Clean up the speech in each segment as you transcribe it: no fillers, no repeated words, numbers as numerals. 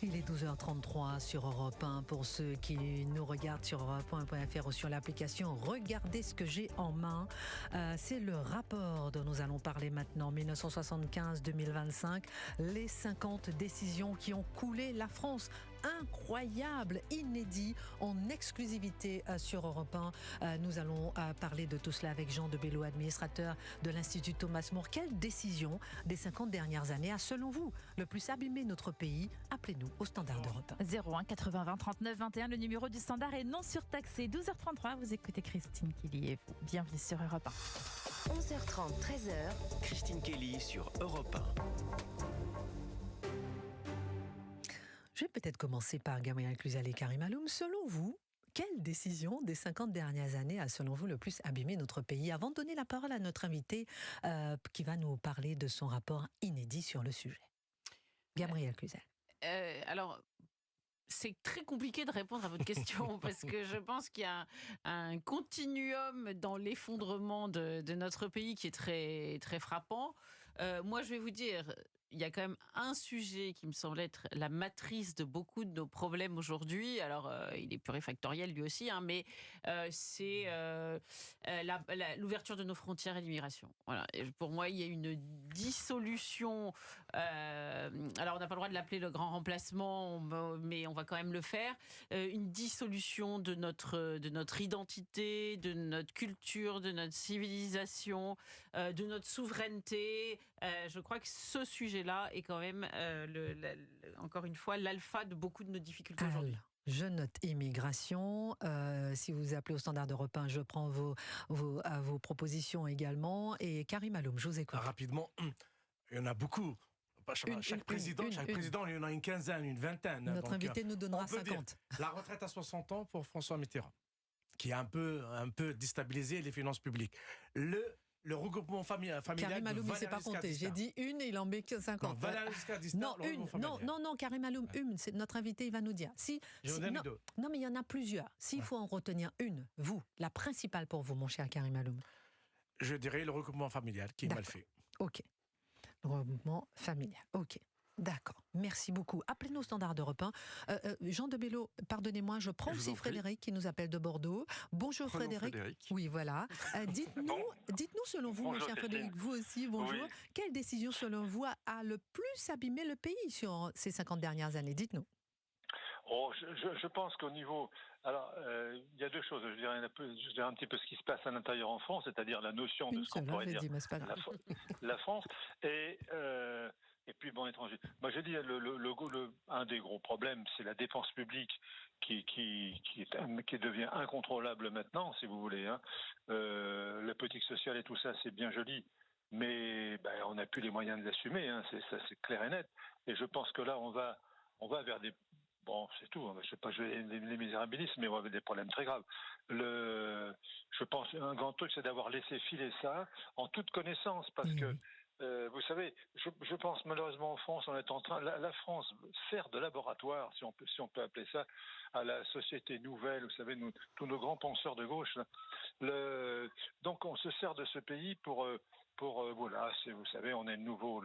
Il est 12h33 sur Europe 1. Pour ceux qui nous regardent sur europe1.fr ou sur l'application, regardez ce que j'ai en main. C'est le rapport dont nous allons parler maintenant, 1975-2025. Les 50 décisions qui ont coulé la France. Incroyable, inédit, en exclusivité sur Europe 1. Nous allons parler de tout cela avec Jean de Bello, administrateur de l'Institut Thomas More. Quelle décision des 50 dernières années a, selon vous, le plus abîmé notre pays? Appelez-nous au standard d'Europe 1. 01 80 20 39 21, le numéro du standard est non surtaxé. 12h33, vous écoutez Christine Kelly et vous. Bienvenue sur Europe 1. 11h30, 13h. Christine Kelly sur Europe 1. Je vais peut-être commencer par Gabriel Cluzel et Karim Aloum. Selon vous, quelle décision des 50 dernières années a, selon vous, le plus abîmé notre pays? Avant de donner la parole à notre invité qui va nous parler de son rapport inédit sur le sujet. Gabriel Cluzel. Alors, c'est très compliqué de répondre à votre question parce que je pense qu'il y a un continuum dans l'effondrement de notre pays qui est très, très frappant. Moi, je vais vous dire, il y a quand même un sujet qui me semble être la matrice de beaucoup de nos problèmes aujourd'hui. Alors, il est plurifactoriel lui aussi, hein, mais c'est l'ouverture de nos frontières et l'immigration. Voilà. Et pour moi, il y a une dissolution. Alors, on n'a pas le droit de l'appeler le grand remplacement, mais on va quand même le faire. Une dissolution de notre identité, de notre culture, de notre civilisation, de notre souveraineté. Je crois que ce sujet-là est quand même, encore une fois, l'alpha de beaucoup de nos difficultés aujourd'hui. Je note immigration. Si vous appelez au standard d'Europe 1, je prends vos propositions également. Et Karim Aloum, je vous écoute. Rapidement, il y en a beaucoup. Chaque président, il y en a une quinzaine, une vingtaine. Notre invité nous donnera 50. La retraite à 60 ans pour François Mitterrand, qui a un peu déstabilisé les finances publiques. Le regroupement familial Karim Aloum, il ne s'est pas compté. J'ai dit une et il en met que 50. Non, Karim Aloum, c'est notre invité, il va nous dire. Non, mais il y en a plusieurs. S'il faut en retenir une, vous, la principale pour vous, mon cher Karim Aloum. Je dirais le regroupement familial qui est mal fait. Ok. Le regroupement familial. Ok. D'accord, merci beaucoup. Appelez-nous au standard d'Europe 1. Jean de Bello, pardonnez-moi, je prends aussi Frédéric qui nous appelle de Bordeaux. Bonjour Frédéric. Oui, voilà. Dites-nous selon vous, mon cher Frédéric, vous aussi, bonjour. Oui. Quelle décision selon vous a le plus abîmé le pays sur ces 50 dernières années? Dites-nous. Je pense qu'au niveau... Alors, il y a deux choses. Je dirais un petit peu ce qui se passe à l'intérieur en France, c'est-à-dire la notion de ce qu'on pourrait dire la France, et puis, bon, étranger. Moi, je dis, un des gros problèmes, c'est la dépense publique qui devient incontrôlable maintenant, si vous voulez. Hein. La politique sociale et tout ça, c'est bien joli, mais on n'a plus les moyens de l'assumer. Hein. C'est clair et net. Et je pense que là, on va vers des... Bon, c'est tout. Je ne sais pas, les misérabilistes, mais on va vers des problèmes très graves. Je pense un grand truc, c'est d'avoir laissé filer ça en toute connaissance, parce que vous savez, je pense malheureusement en France, on est en train, la France sert de laboratoire, si on peut appeler ça, à la société nouvelle. Vous savez, tous nos grands penseurs de gauche. Là. Donc on se sert de ce pays pour voilà, vous savez, on est le nouveau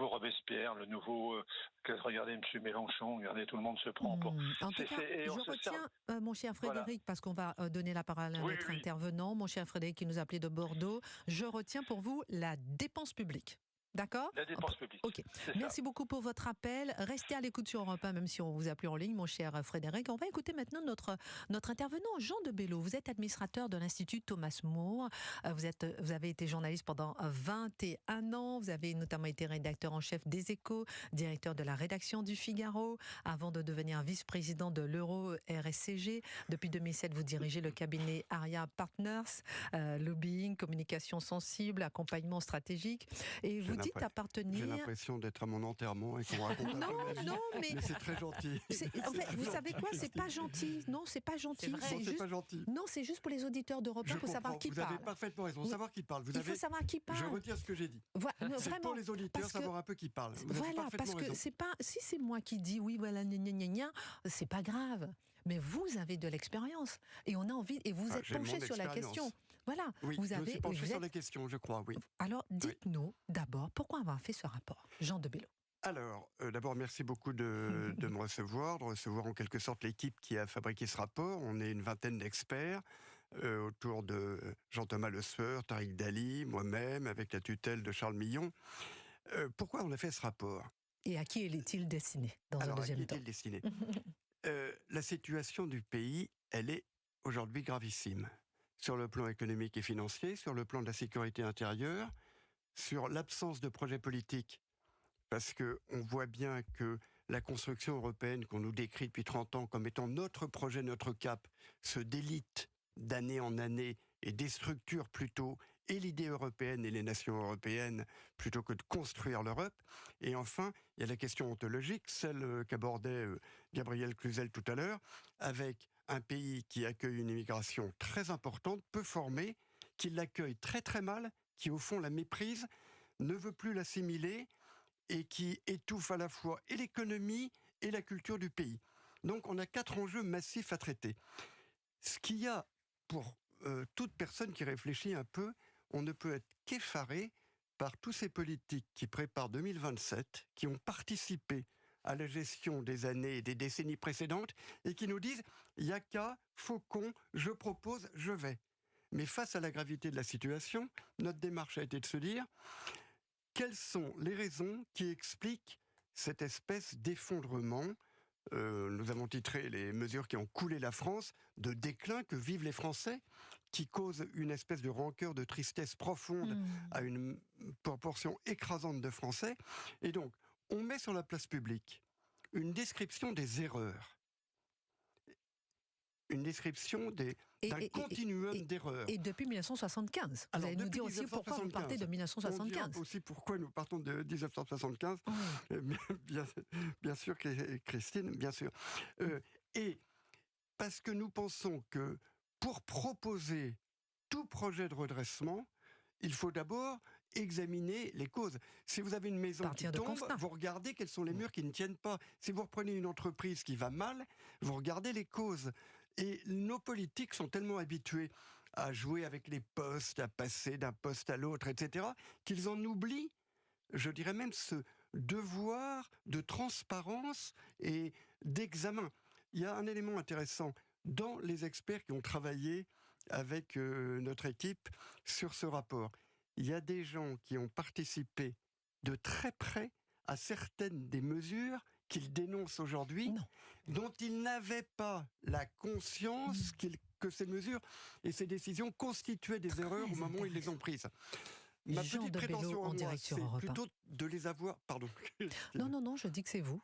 Robespierre, le nouveau. Regardez M. Mélenchon, regardez, tout le monde se prend pour. En tout cas, je retiens, mon cher Frédéric, parce qu'on va donner la parole à notre intervenant, mon cher Frédéric qui nous appelait de Bordeaux. Je retiens pour vous la dépense publique. D'accord ? La dépense publique. Ok. Merci beaucoup pour votre appel. Restez à l'écoute sur Europe 1, même si on vous a plus en ligne, mon cher Frédéric. On va écouter maintenant notre intervenant, Jean de Bello. Vous êtes administrateur de l'Institut Thomas More. Vous avez été journaliste pendant 21 ans. Vous avez notamment été rédacteur en chef des Échos, directeur de la rédaction du Figaro, avant de devenir vice-président de l'Euro RSCG. Depuis 2007, vous dirigez le cabinet Aria Partners, lobbying, communication sensible, accompagnement stratégique. Et vous dites appartenir... J'ai l'impression d'être à mon enterrement et qu'on raconte un peu ma vie. Mais c'est très gentil. En fait, vous savez quoi ? C'est pas gentil. Non, c'est pas gentil. C'est pas gentil. Non, c'est juste pour les auditeurs d'Europe 1 pour savoir qui parle. Vous avez parfaitement raison. Savoir qui parle. Il faut savoir qui parle. Je retire ce que j'ai dit. C'est pour les auditeurs savoir un peu qui parle. Voilà, parce que c'est pas... Si c'est moi qui dis oui, voilà, c'est pas grave. Mais vous avez de l'expérience. Et on a envie... Et vous êtes penché sur la question. Voilà. Oui, je me suis penché sur la question, je crois, oui. Alors, dites-nous d'abord pourquoi avoir fait ce rapport, Jean de Bello. Alors, d'abord, merci beaucoup de me recevoir, de recevoir en quelque sorte l'équipe qui a fabriqué ce rapport. On est une vingtaine d'experts autour de Jean-Thomas Le Sueur, Tariq Dali, moi-même, avec la tutelle de Charles Millon. Pourquoi on a fait ce rapport ? Et à qui est-il destiné dans un deuxième temps ? À qui est-il destiné ? La situation du pays, elle est aujourd'hui gravissime. Sur le plan économique et financier, sur le plan de la sécurité intérieure, sur l'absence de projet politique. Parce qu'on voit bien que la construction européenne qu'on nous décrit depuis 30 ans comme étant notre projet, notre cap, se délite d'année en année et déstructure plutôt et l'idée européenne et les nations européennes plutôt que de construire l'Europe. Et enfin, il y a la question ontologique, celle qu'abordait Gabriel Cluzel tout à l'heure, avec un pays qui accueille une immigration très importante, peu formée, qui l'accueille très très mal, qui au fond la méprise, ne veut plus l'assimiler, et qui étouffe à la fois et l'économie et la culture du pays. Donc on a 4 enjeux massifs à traiter. Ce qu'il y a pour toute personne qui réfléchit un peu, on ne peut être qu'effaré par tous ces politiques qui préparent 2027, qui ont participé à la gestion des années et des décennies précédentes, et qui nous disent « Yaka, Faucon, je propose, je vais ». Mais face à la gravité de la situation, notre démarche a été de se dire quelles sont les raisons qui expliquent cette espèce d'effondrement ? Nous avons titré les mesures qui ont coulé la France de déclin que vivent les Français, qui causent une espèce de rancœur, de tristesse profonde à une proportion écrasante de Français. Et donc, on met sur la place publique une description des erreurs, une description d'un continuum d'erreurs. Et depuis 1975. Vous allez nous dire aussi pourquoi vous partez de 1975. On dira aussi pourquoi nous partons de 1975. Bien sûr, Christine, bien sûr. Et parce que nous pensons que pour proposer tout projet de redressement, il faut d'abord examiner les causes. Si vous avez une maison qui tombe, vous regardez quels sont les murs qui ne tiennent pas. Si vous reprenez une entreprise qui va mal, vous regardez les causes. Et nos politiques sont tellement habitués à jouer avec les postes, à passer d'un poste à l'autre, etc., qu'ils en oublient, je dirais même, ce devoir de transparence et d'examen. Il y a un élément intéressant dans les experts qui ont travaillé avec notre équipe sur ce rapport. Il y a des gens qui ont participé de très près à certaines des mesures qu'ils dénoncent aujourd'hui, dont ils n'avaient pas la conscience que ces mesures et ces décisions constituaient des erreurs au moment où ils les ont prises. Ma petite prétention en direct sur Europe 1, c'est plutôt de les avoir... Pardon. Non, je dis que c'est vous.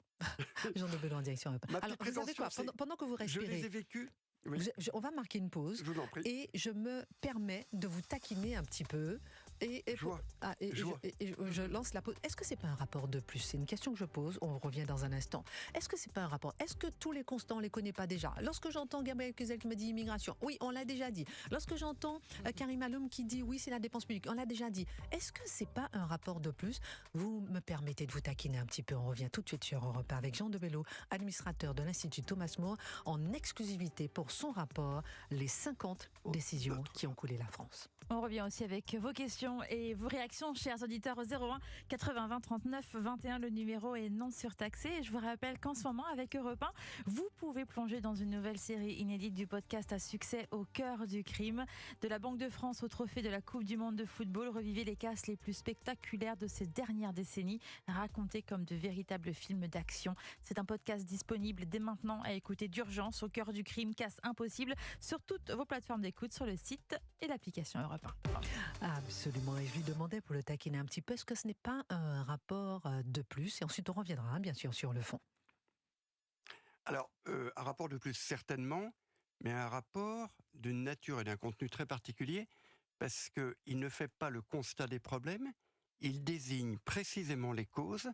Jean de Bello en direction Europe 1. Alors, vous savez quoi, pendant que vous respirez... Je les ai vécus. Oui. On va marquer une pause. Je vous en prie. Et je me permets de vous taquiner un petit peu. Je lance la pause. Est-ce que c'est pas un rapport de plus ? C'est une question que je pose. On revient dans un instant. Est-ce que c'est pas un rapport ? Est-ce que tous les constants on les connaît pas déjà ? Lorsque j'entends Gabriel Cluzel qui me dit immigration, oui, on l'a déjà dit. Lorsque j'entends Karim Aloum qui dit oui, c'est la dépense publique, on l'a déjà dit. Est-ce que c'est pas un rapport de plus ? Vous me permettez de vous taquiner un petit peu. On revient tout de suite sur Europe 1 avec Jean de Bello, administrateur de l'Institut Thomas More, en exclusivité pour son rapport, les 50 décisions qui ont coulé la France. On revient aussi avec vos questions et vos réactions, chers auditeurs, au 01 80 20 39 21. Le numéro est non surtaxé. Et je vous rappelle qu'en ce moment, avec Europe 1, vous pouvez plonger dans une nouvelle série inédite du podcast à succès Au cœur du crime. De la Banque de France au trophée de la Coupe du monde de football, revivez les casses les plus spectaculaires de ces dernières décennies, racontés comme de véritables films d'action. C'est un podcast disponible dès maintenant à écouter d'urgence. Au cœur du crime, casse impossible, sur toutes vos plateformes d'écoute, sur le site et l'application Europe 1. Absolument, et je lui demandais pour le taquiner un petit peu, est-ce que ce n'est pas un rapport de plus ? Et ensuite on reviendra bien sûr sur le fond. Alors, un rapport de plus certainement, mais un rapport d'une nature et d'un contenu très particulier, parce qu'il ne fait pas le constat des problèmes, il désigne précisément les causes,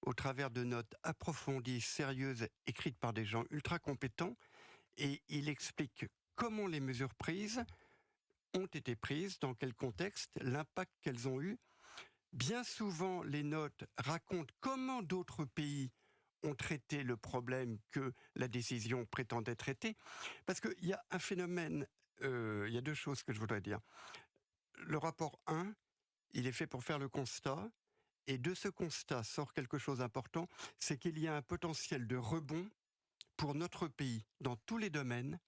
au travers de notes approfondies, sérieuses, écrites par des gens ultra compétents, et il explique comment les mesures prises ont été prises, dans quel contexte, l'impact qu'elles ont eu. Bien souvent, les notes racontent comment d'autres pays ont traité le problème que la décision prétendait traiter. Parce qu'il y a un phénomène, il y a deux choses que je voudrais dire. Le rapport 1, il est fait pour faire le constat, Et de ce constat sort quelque chose d'important, c'est qu'il y a un potentiel de rebond pour notre pays, dans tous les domaines,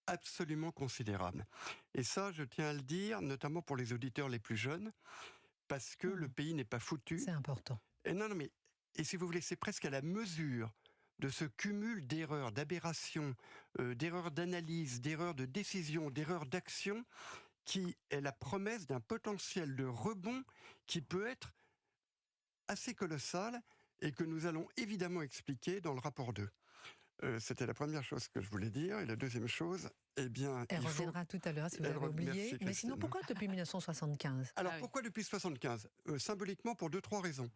absolument considérable. Et ça, je tiens à le dire, notamment pour les auditeurs les plus jeunes, parce que le pays n'est pas foutu. C'est important. Et si vous voulez, c'est presque à la mesure de ce cumul d'erreurs, d'aberrations, d'erreurs d'analyse, d'erreurs de décision, d'erreurs d'action, qui est la promesse d'un potentiel de rebond qui peut être assez colossal et que nous allons évidemment expliquer dans le rapport 2. C'était la première chose que je voulais dire. Et la deuxième chose, eh bien... Elle reviendra tout à l'heure si vous avez oublié. Merci, mais sinon, pourquoi depuis 1975 ? Alors, pourquoi depuis 1975 ? Symboliquement, pour 2-3 raisons.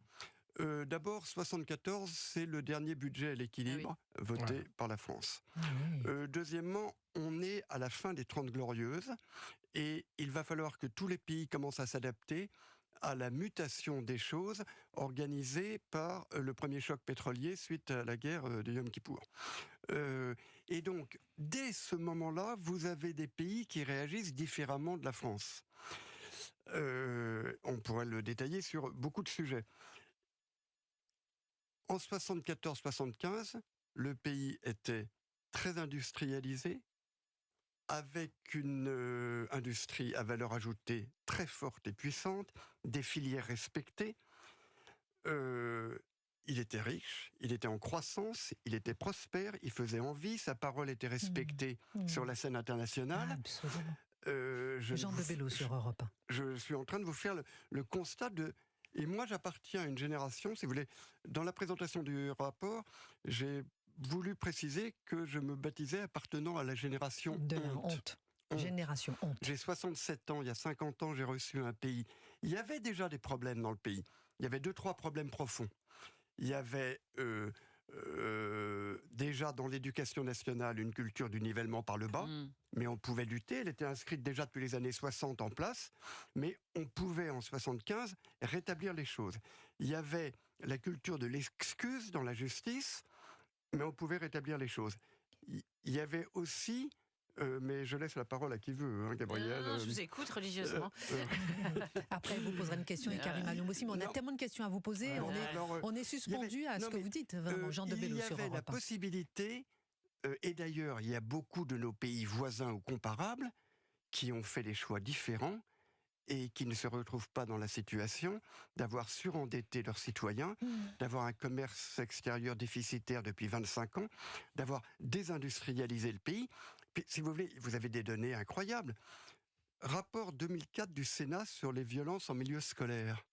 D'abord, 74, c'est le dernier budget à l'équilibre voté par la France. Deuxièmement, on est à la fin des 30 Glorieuses et il va falloir que tous les pays commencent à s'adapter à la mutation des choses organisée par le premier choc pétrolier suite à la guerre de Yom Kippour. Et donc, dès ce moment-là, vous avez des pays qui réagissent différemment de la France. On pourrait le détailler sur beaucoup de sujets. En 74-75, le pays était très industrialisé, avec une industrie à valeur ajoutée très forte et puissante, des filières respectées. Il était riche, il était en croissance, il était prospère, il faisait envie, sa parole était respectée sur la scène internationale. Absolument. Jean de Bello sur Europe 1. Je suis en train de vous faire le constat de... Et moi, j'appartiens à une génération, si vous voulez, dans la présentation du rapport, j'ai voulu préciser que je me baptisais appartenant à la génération de honte. Génération honte. J'ai 67 ans, il y a 50 ans, j'ai reçu un pays. Il y avait déjà des problèmes dans le pays. Il y avait 2-3 problèmes profonds. Il y avait déjà dans l'éducation nationale une culture du nivellement par le bas, mais on pouvait lutter. Elle était inscrite déjà depuis les années 60 en place, mais on pouvait en 75 rétablir les choses. Il y avait la culture de l'excuse dans la justice, mais on pouvait rétablir les choses. Il y avait aussi... mais je laisse la parole à qui veut, Gabriel. Non, je vous écoute religieusement. Après, vous poserez une question et Karim Aloum aussi, mais on a tellement de questions à vous poser, on est suspendu à ce que vous dites, vraiment, Jean de Bello sur Europe 1. Il y avait la possibilité, et d'ailleurs, il y a beaucoup de nos pays voisins ou comparables qui ont fait des choix différents et qui ne se retrouvent pas dans la situation d'avoir surendetté leurs citoyens, d'avoir un commerce extérieur déficitaire depuis 25 ans, d'avoir désindustrialisé le pays. Puis, si vous voulez, vous avez des données incroyables. Rapport 2004 du Sénat sur les violences en milieu scolaire.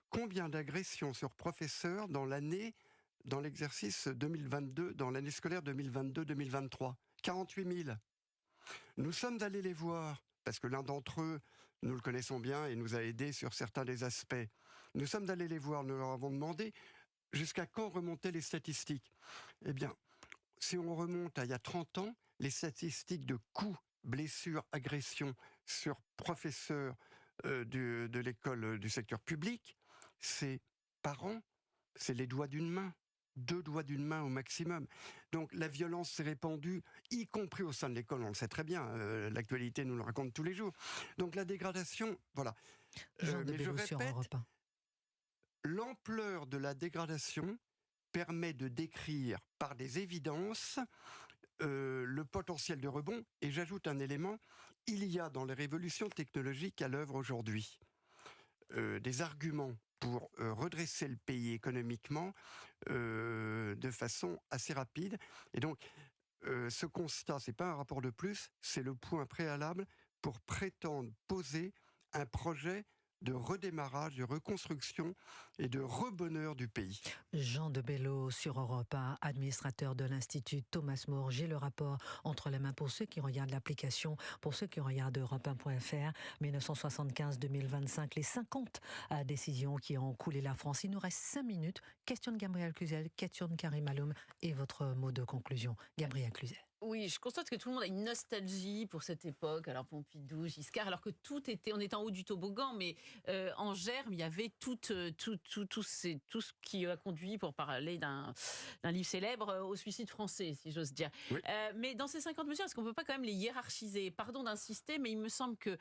Combien d'agressions sur professeurs dans l'exercice 2022, dans l'année scolaire 2022-2023 ? 48 000. Nous sommes allés les voir, parce que l'un d'entre eux, nous le connaissons bien et nous a aidés sur certains des aspects. Nous sommes allés les voir, nous leur avons demandé jusqu'à quand remontaient les statistiques. Eh bien, si on remonte à il y a 30 ans, les statistiques de coups, blessures, agressions sur professeurs de l'école du secteur public, c'est par an, c'est les doigts d'une main. 2 doigts d'une main au maximum. Donc la violence s'est répandue, y compris au sein de l'école, on le sait très bien, l'actualité nous le raconte tous les jours. Donc la dégradation, voilà. Mais je répète, l'ampleur de la dégradation permet de décrire par des évidences le potentiel de rebond. Et j'ajoute un élément, il y a dans les révolutions technologiques à l'œuvre aujourd'hui des arguments pour redresser le pays économiquement de façon assez rapide. Et donc, ce constat, ce n'est pas un rapport de plus, c'est le point préalable pour prétendre poser un projet de redémarrage, de reconstruction et de rebonheur du pays. Jean de Bello sur Europe 1, administrateur de l'Institut Thomas More. J'ai le rapport entre les mains pour ceux qui regardent l'application, pour ceux qui regardent Europe1.fr, 1975-2025, les 50 décisions qui ont coulé la France. Il nous reste 5 minutes. Question de Gabriel Cluzel, question de Karim Aloum et votre mot de conclusion. Gabriel Cluzel. Oui, je constate que tout le monde a une nostalgie pour cette époque. Alors Pompidou, Giscard, alors que on était en haut du toboggan, mais en germe, il y avait tout ce qui a conduit, pour parler d'un livre célèbre, au suicide français, si j'ose dire. Oui. Mais dans ces 50 mesures, est-ce qu'on ne peut pas quand même les hiérarchiser? Pardon d'insister, mais il me semble que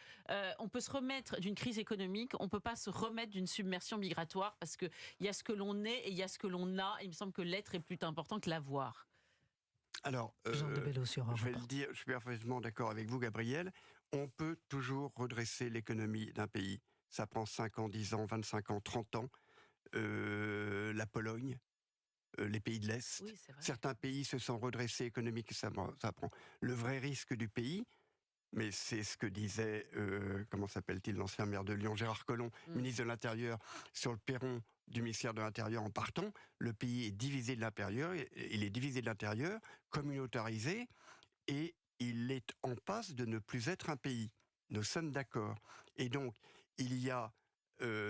on peut se remettre d'une crise économique, on ne peut pas se remettre d'une submersion migratoire, parce qu'il y a ce que l'on est et il y a ce que l'on a. Il me semble que l'être est plus important que l'avoir. Alors, Jean de Bello sur je vais le dire, je suis parfaitement d'accord avec vous, Gabriel. On peut toujours redresser l'économie d'un pays. Ça prend 5 ans, 10 ans, 25 ans, 30 ans. La Pologne, les pays de l'Est. Oui, c'est vrai. Certains pays se sont redressés économiquement, ça prend. Le vrai risque du pays, mais c'est ce que disait, comment s'appelle-t-il, l'ancien maire de Lyon, Gérard Collomb, ministre de l'Intérieur, sur le perron du ministère de l'Intérieur en partant. Le pays est divisé de l'intérieur, il est divisé de l'intérieur, communautarisé, et il est en passe de ne plus être un pays. Nous sommes d'accord. Et donc, il y a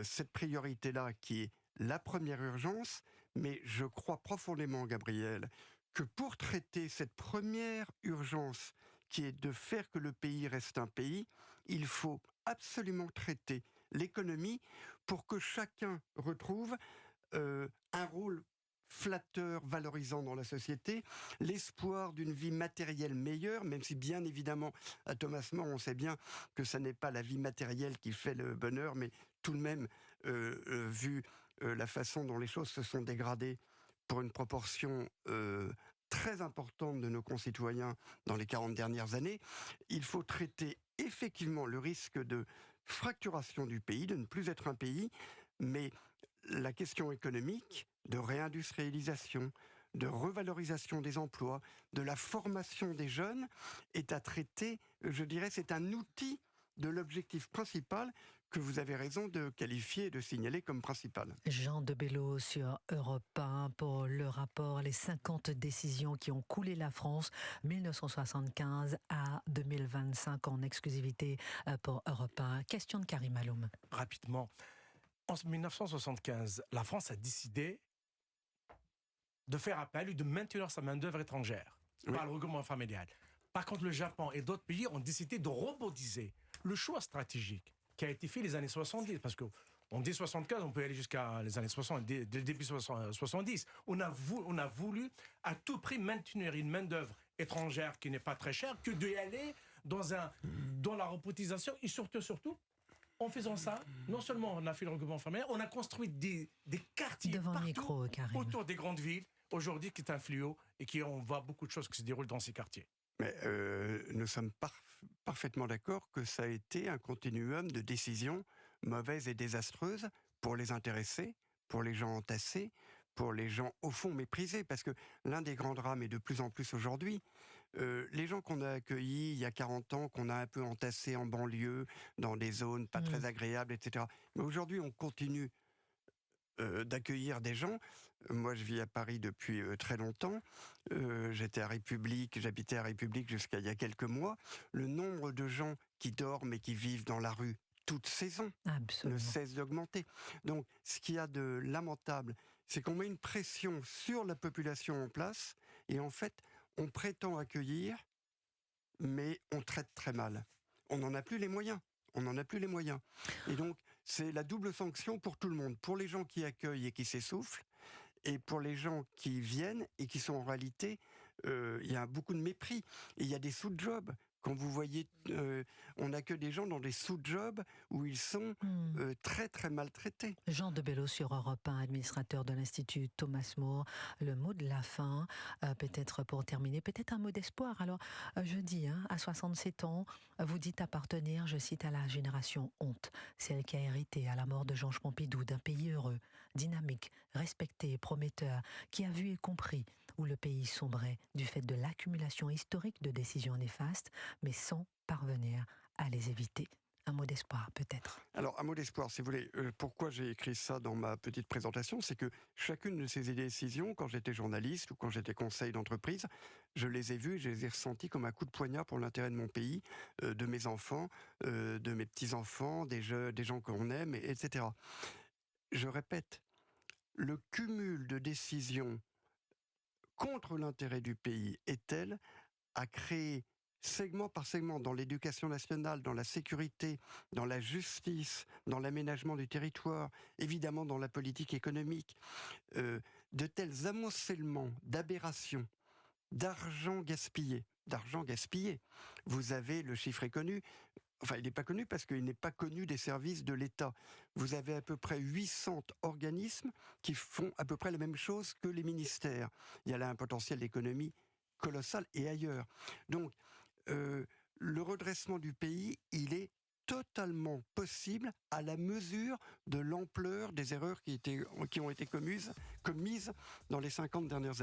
cette priorité-là qui est la première urgence, mais je crois profondément, Gabriel, que pour traiter cette première urgence, qui est de faire que le pays reste un pays, il faut absolument traiter l'économie pour que chacun retrouve un rôle flatteur, valorisant dans la société, l'espoir d'une vie matérielle meilleure, même si bien évidemment, à Thomas More, on sait bien que ce n'est pas la vie matérielle qui fait le bonheur, mais tout de même, vu la façon dont les choses se sont dégradées pour une proportion très importante de nos concitoyens dans les 40 dernières années, il faut traiter effectivement le risque de fracturation du pays, de ne plus être un pays, mais la question économique, de réindustrialisation, de revalorisation des emplois, de la formation des jeunes, est à traiter, je dirais, c'est un outil de l'objectif principal que vous avez raison de qualifier et de signaler comme principal. Jean de Bello sur Europe 1 pour le rapport Les 50 décisions qui ont coulé la France 1975 à 2025 en exclusivité pour Europe 1. Question de Karim Aloum. Rapidement, en 1975, la France a décidé de faire appel ou de maintenir sa main-d'œuvre étrangère par le regroupement familial. Par contre, le Japon et d'autres pays ont décidé de robotiser. Le choix stratégique qui a été fait les années 70, parce qu'on dit 75, on peut aller jusqu'à les années 60, dès le début 70. On a voulu à tout prix maintenir une main-d'œuvre étrangère qui n'est pas très chère, que d'y aller dans la robotisation et surtout, en faisant ça, non seulement on a fait le regroupement familial, on a construit des quartiers devant partout, le micro, Karim, autour des grandes villes, aujourd'hui qui est un fléau et on voit beaucoup de choses qui se déroulent dans ces quartiers. Mais nous sommes parfaitement d'accord que ça a été un continuum de décisions mauvaises et désastreuses pour les intéressés, pour les gens entassés, pour les gens au fond méprisés. Parce que l'un des grands drames, et de plus en plus aujourd'hui, les gens qu'on a accueillis il y a 40 ans, qu'on a un peu entassés en banlieue, dans des zones pas très agréables, etc. Mais aujourd'hui, on continue d'accueillir des gens. Moi, je vis à Paris depuis très longtemps. J'habitais à République jusqu'à il y a quelques mois. Le nombre de gens qui dorment et qui vivent dans la rue toute saison ne cesse d'augmenter. Donc, ce qu'il y a de lamentable, c'est qu'on met une pression sur la population en place et en fait, on prétend accueillir, mais on traite très mal. On n'en a plus les moyens. Et donc, c'est la double sanction pour tout le monde. Pour les gens qui accueillent et qui s'essoufflent, et pour les gens qui viennent et qui sont en réalité, il y a beaucoup de mépris. Et il y a des sous-jobs. Quand vous voyez, on accueille des gens dans des sous-jobs où ils sont très très maltraités. Jean de Bello sur Europe 1, administrateur de l'Institut Thomas More. Le mot de la fin, peut-être pour terminer, peut-être un mot d'espoir. Alors, je dis, à 67 ans, vous dites appartenir, je cite, à la génération honte, celle qui a hérité à la mort de Georges Pompidou d'un pays heureux, dynamique, respecté, prometteur, qui a vu et compris où le pays sombrait du fait de l'accumulation historique de décisions néfastes, mais sans parvenir à les éviter. Un mot d'espoir, peut-être. Alors, un mot d'espoir, si vous voulez. Pourquoi j'ai écrit ça dans ma petite présentation, c'est que chacune de ces décisions, quand j'étais journaliste ou quand j'étais conseil d'entreprise, je les ai vues et je les ai ressenties comme un coup de poignard pour l'intérêt de mon pays, de mes enfants, de mes petits-enfants, des gens qu'on aime, etc. Je répète, le cumul de décisions contre l'intérêt du pays est tel à créer segment par segment, dans l'éducation nationale, dans la sécurité, dans la justice, dans l'aménagement du territoire, évidemment dans la politique économique, de tels amoncellements d'aberrations, d'argent gaspillé. Vous avez, le chiffre est connu, enfin il n'est pas connu parce qu'il n'est pas connu des services de l'État. Vous avez à peu près 800 organismes qui font à peu près la même chose que les ministères. Il y a là un potentiel d'économie colossal et ailleurs. Donc, le redressement du pays, il est totalement possible à la mesure de l'ampleur des erreurs qui ont été commises dans les 50 dernières années.